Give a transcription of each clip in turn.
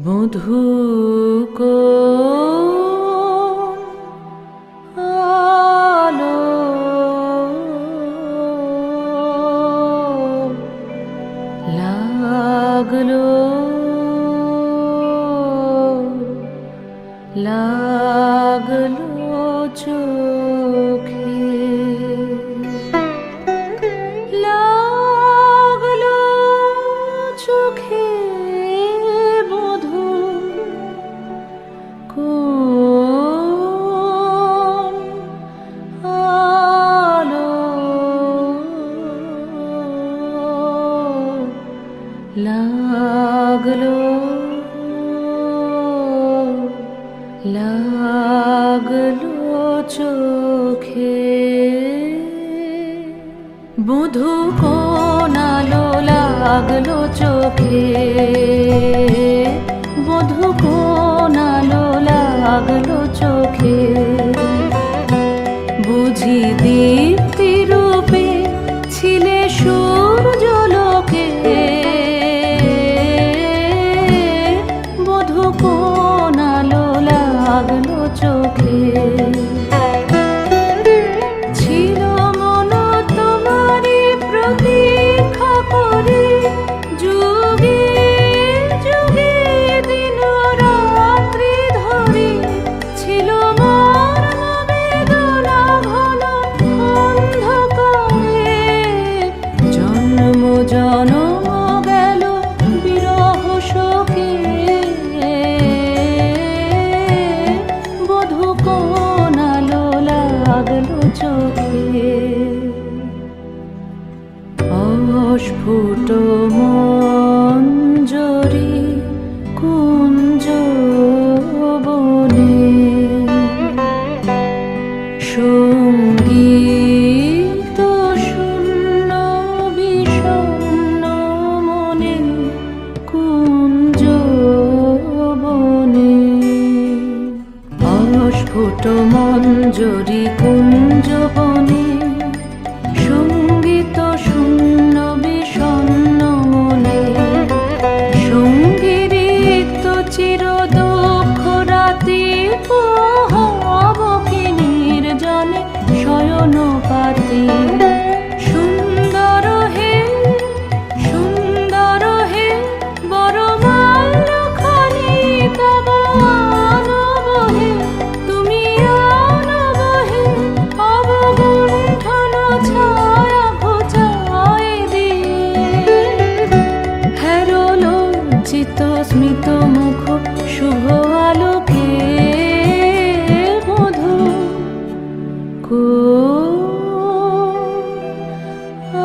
মধুক আলো লাগলো লাগলো চোখে লাগলো চোখে কোন আলো লাগলো লাগলো চোখে বধূ কোন আলো লাগলো চোখে বধূ কোন আলো লাগলো চোখে বুঝি দীপ্তি রূপে ছিলে সূর্যলোকে বধূ কোন আলো লাগলো চোখে ছিল মন তোমারি প্রতীক্ষা করে যুগে যুগে দিন রাত্রি ধরে ছিল মোর বেদনা ঘন অন্ধকারে জন্ম জনম গেল বিরহ শোকে বধূ কোন আলো লাগলো চোখে অস্ফুট মঞ্জরি কুঞ্জ বনে সঙ্গীত শূন্য বিষণ্ণ মনে কুঞ্জ বনে অস্ফুট মঞ্জরি কুঞ্জ বনে সঙ্গীত শূন্য বিষণ্ণ মনে সঙ্গীত চির দুঃখ রাতি পোহাবকিনীর জনে শয়ন পাতি সুন্দর হে বড় মাল্যখানি তব আনবহে তুমি আনবহে অবগুণ্ঠন ছায়া ঘোচায় দিয়ে হেরো লজ্জিত স্মিত মুখ শুভ আলোকে বধূ কোন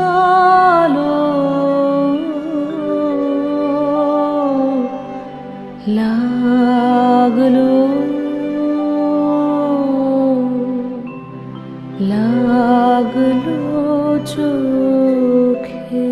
আলো লাগলো লাগলো চোখে।